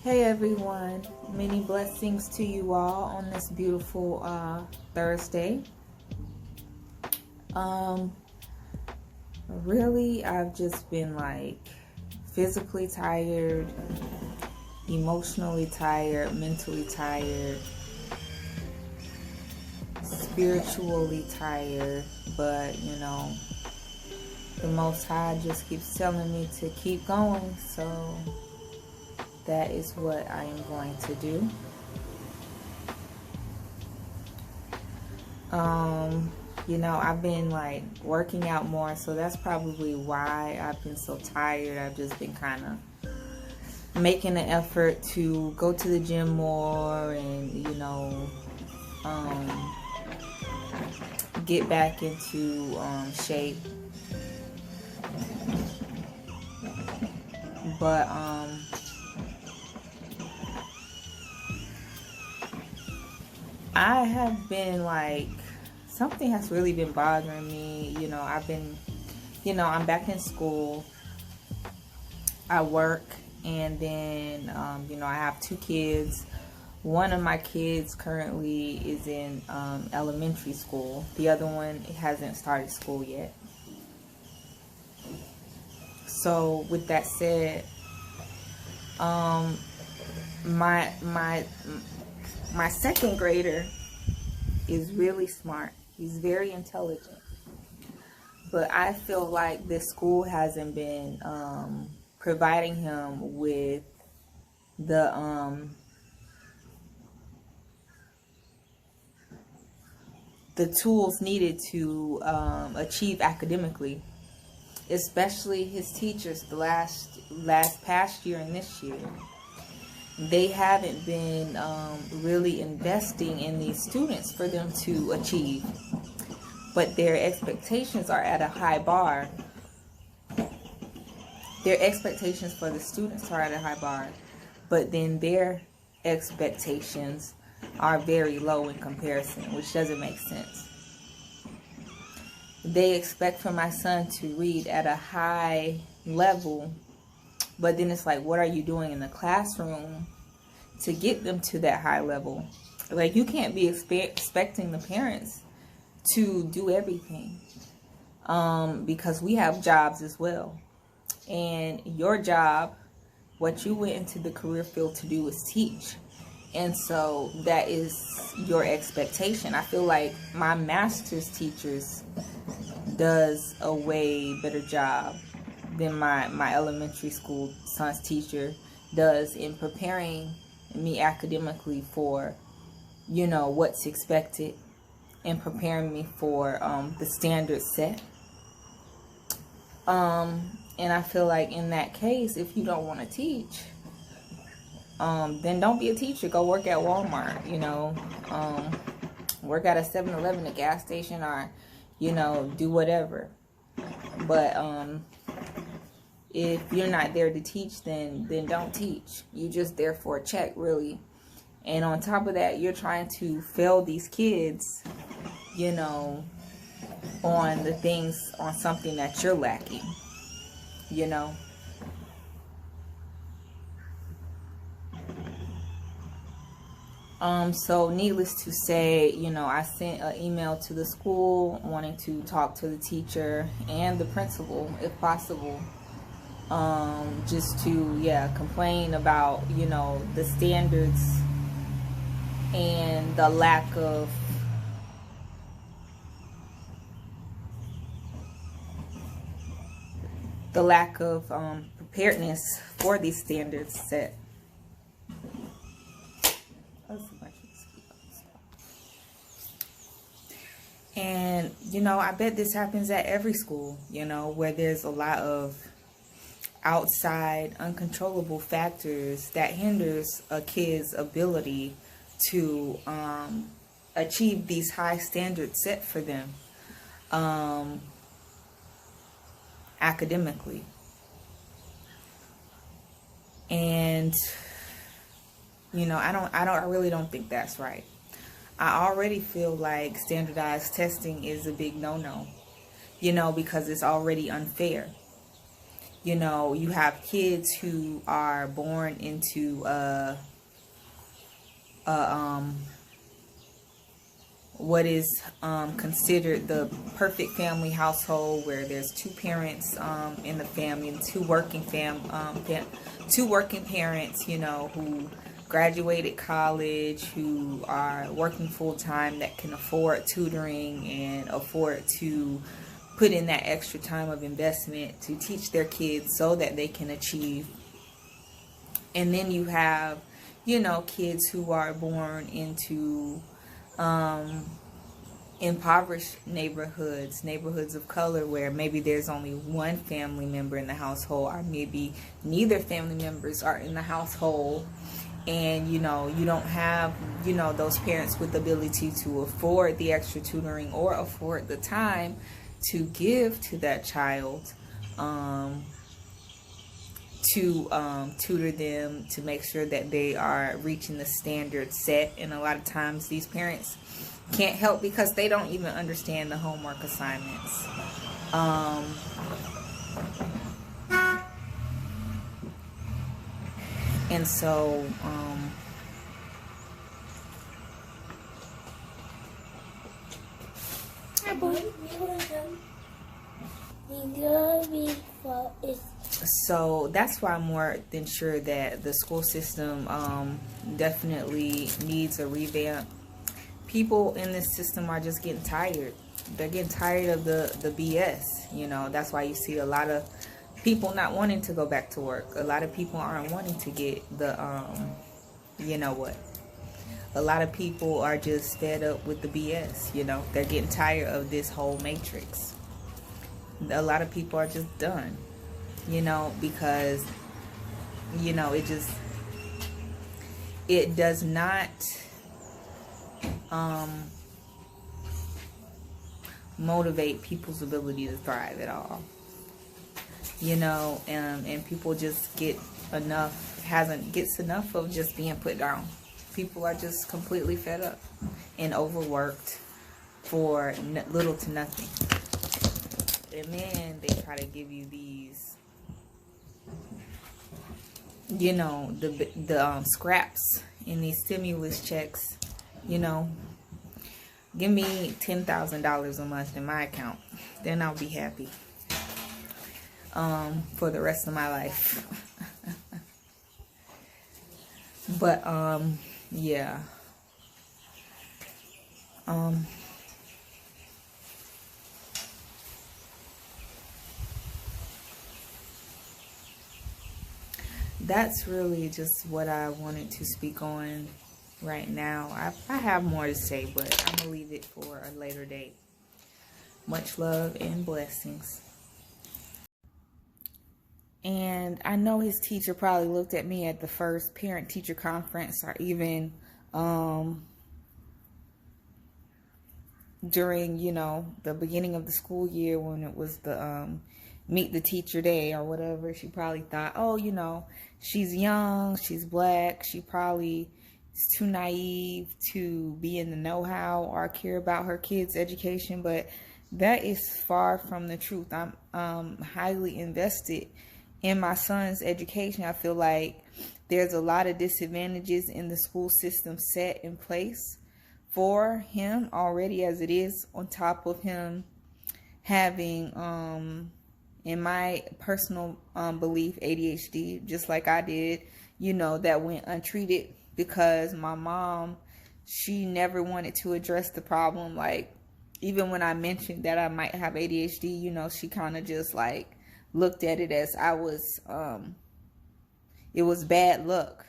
Hey everyone, many blessings to you all on this beautiful Thursday. Really, I've just been like physically tired, emotionally tired, mentally tired, spiritually tired, but the Most High just keeps telling me to keep going, so that is what I am going to do. I've been like working out more, so that's probably why I've been so tired. I've just been kind of making an effort to go to the gym more and, get back into shape. But I have been like, something has really been bothering me. I'm back in school. I work, and then, I have two kids. One of my kids currently is in elementary school. The other one hasn't started school yet. So with that said, my second grader is really smart. He's very intelligent. But I feel like this school hasn't been providing him with the tools needed to achieve academically, especially his teachers. The past year and this year, they haven't been really investing in these students for them to achieve, but their expectations are at a high bar. Their expectations for the students are at a high bar, but then their expectations are very low in comparison, which doesn't make sense. They expect for my son to read at a high level, but then it's like, what are you doing in the classroom to get them to that high level? Like, you can't be expecting the parents to do everything, because we have jobs as well. And your job, what you went into the career field to do, is teach. And so that is your expectation. I feel like my master's teachers does a way better job than my elementary school son's teacher does in preparing me academically for, what's expected, and preparing me for the standards set. And I feel like in that case, if you don't want to teach, then don't be a teacher. Go work at Walmart, work at a 7-Eleven, a gas station, or, do whatever. But if you're not there to teach, then don't teach. You're just there for a check, really. And on top of that, you're trying to fail these kids, on the things, on something that you're lacking, So needless to say, I sent an email to the school wanting to talk to the teacher and the principal, if possible, just to, complain about, the standards and the lack of preparedness for these standards set. And, I bet this happens at every school, where there's a lot of outside uncontrollable factors that hinders a kid's ability to achieve these high standards set for them academically. And I really don't think that's right. I already feel like standardized testing is a big no-no, because it's already unfair. You have kids who are born into what is considered the perfect family household, where there's two parents in the family, and two working parents, who graduated college, who are working full-time, that can afford tutoring and afford to put in that extra time of investment to teach their kids so that they can achieve. And then you have, kids who are born into impoverished neighborhoods of color, where maybe there's only one family member in the household, or maybe neither family members are in the household. And you don't have those parents with the ability to afford the extra tutoring or afford the time to give to that child to tutor them, to make sure that they are reaching the standards set. And a lot of times these parents can't help because they don't even understand the homework assignments. And so so that's why I'm more than sure that the school system definitely needs a revamp. People in this system are just getting tired. They're getting tired of the BS. That's why you see a lot of people not wanting to go back to work. A lot of people aren't wanting to get the a lot of people are just fed up with the BS. They're getting tired of this whole matrix. A lot of people are just done, because it does not motivate people's ability to thrive at all. And people just gets enough of just being put down. People are just completely fed up and overworked for little to nothing. And then they try to give you these, the scraps in these stimulus checks. Give me $10,000 a month in my account, then I'll be happy for the rest of my life. But yeah. That's really just what I wanted to speak on right now. I have more to say, but I'm gonna leave it for a later date. Much love and blessings. And I know his teacher probably looked at me at the first parent-teacher conference, or even during, the beginning of the school year, when it was the meet the teacher day or whatever. She probably thought, oh, she's young, she's black, she probably is too naive to be in the know-how or care about her kids' education. But that is far from the truth. I'm highly invested in my son's education. I feel like there's a lot of disadvantages in the school system set in place for him already as it is, on top of him having, in my personal belief, ADHD, just like I did, that went untreated because my mom, she never wanted to address the problem. Like, even when I mentioned that I might have ADHD, she kind of just like looked at it as it was bad luck.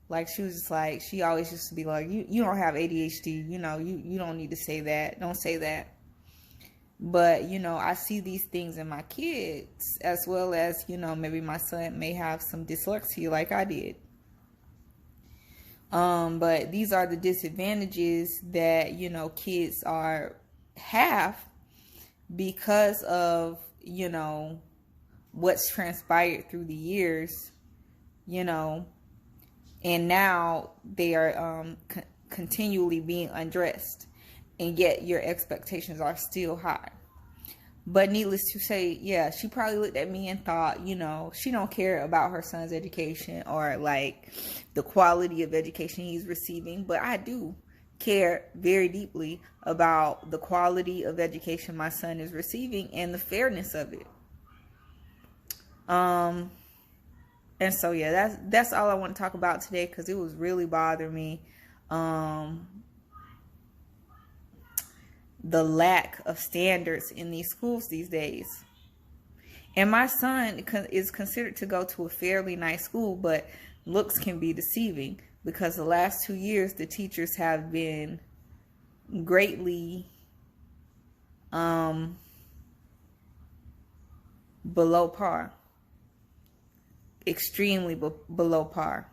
Like, she was just like, she always used to be like, you don't have ADHD, you don't need to say that. Don't say that. But, you know, I see these things in my kids, as well as, you know, maybe my son may have some dyslexia like I did. But these are the disadvantages that, you know, kids have because of, you know, what's transpired through the years, you know, and now they are continually being undressed, and yet your expectations are still high. But needless to say, yeah, she probably looked at me and thought, you know, she don't care about her son's education or like the quality of education he's receiving. But I do care very deeply about the quality of education my son is receiving and the fairness of it. And so yeah, that's all I want to talk about today, because it was really bothering me. The lack of standards in these schools these days. And my son is considered to go to a fairly nice school, but looks can be deceiving, because the last 2 years the teachers have been greatly below par, extremely below par.